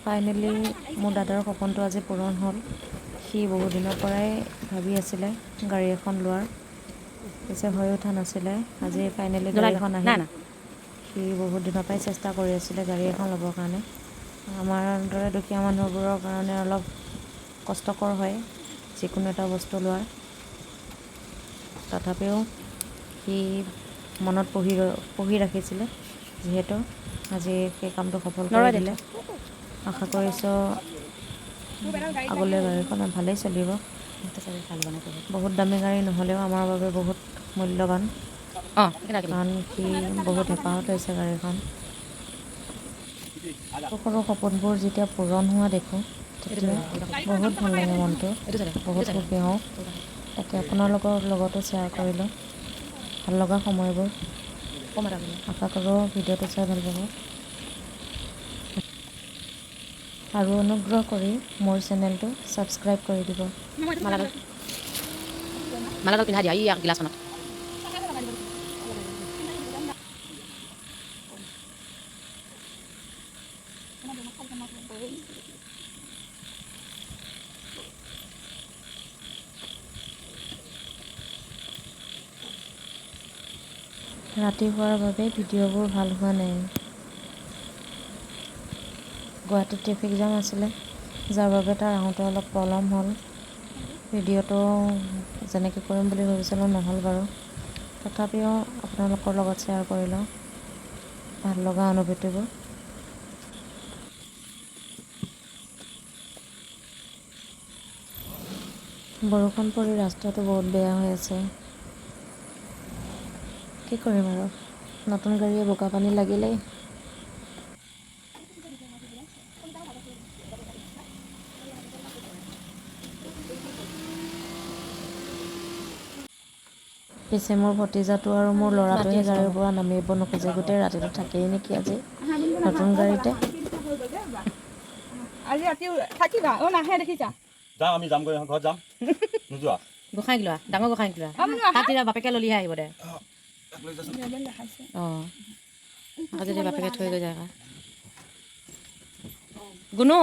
Finally মোৰ দাদাৰ সপোনটো আজি পূৰণ হ'ল। সি বহু দিনৰ পৰাই ভাবি আছিলে গাড়ী এখন লোৱাৰ, পিছে হৈ উঠা নাছিলে। আজি ফাইনেলি গাড়ী এখন আহিল। সি বহুত দিনৰ পৰাই চেষ্টা কৰি আছিলে গাড়ী এখন ল'বৰ কাৰণে। আমাৰ দৰে দুখীয়া মানুহবোৰৰ কাৰণে অলপ কষ্টকৰ হয় যিকোনো এটা বস্তু লোৱাৰ। তথাপিও সি মনত পুহি ৰাখিছিলে, যিহেতু আজি সেই কামটো সফল কৰি দিলে। আশা কৰিছোঁ আগলৈ গাড়ীখন ভালেই চলিব। বহুত দামী গাড়ী নহ'লেও আমাৰ বাবে বহুত মূল্যৱান, কাৰণ সি বহুত হেঁপাহত হৈছে গাড়ীখন। সৰু সপোনবোৰ যেতিয়া পূৰণ হোৱা দেখোঁ তেতিয়া বহুত ভাল লাগে মনটো, বহুত সুখী হওঁ। তাকে আপোনালোকৰ লগতো শ্বেয়াৰ কৰিলোঁ ভাল লগা সময়বোৰ। আশা কৰোঁ ভিডিঅ'টো চাই ভাল পাব আৰু অনুগ্ৰহ কৰি মোৰ চেনেলটো ছাবস্ক্ৰাইব কৰি দিব। মালাডাল পিন্ধাই দিয়া, এই গিলাচখনত। ৰাতি হোৱাৰ বাবে ভিডিঅ'বোৰ ভাল হোৱা নাই। গুৱাহাটীত ট্ৰেফিক জাম আছিলে, যাৰ বাবে তাৰ আহোঁতে অলপ প্ৰব্লেম হ'ল। ভিডিঅ'টো যেনেকৈ কৰিম বুলি ভাবিছিলোঁ নহ'ল বাৰু, তথাপিও আপোনালোকৰ লগত শ্বেয়াৰ কৰিলোঁ ভাল লগা অনুভূতিবোৰ। বৰষুণ পৰি ৰাস্তাটো বহুত বেয়া হৈ আছে। কি কৰিম আৰু, নতুন গাড়ীয়ে বোকা পানী লাগিলেই। পিছে মোৰ ভতিজাটো আৰু মোৰ ল'ৰাটোৱে গাড়ীৰ পৰা নামিব নোখোজে, গোটেই ৰাতিটো থাকেই নেকি আজি নতুন গাড়ীতে। আজি ৰাতি থাকিবা? নাহে দেখিছা? যাম, আমি যাম গৈ ঘৰত যাম। নোযোৱা? গোসাঁইক লোৱা, ডাঙৰ গোসাঁইক লোৱা। তাক তেতিয়া বাপেকে ললিহে আহিব দে। অঁ, আকৌ যদি বাপেকে থৈ গৈ যায়। গুণু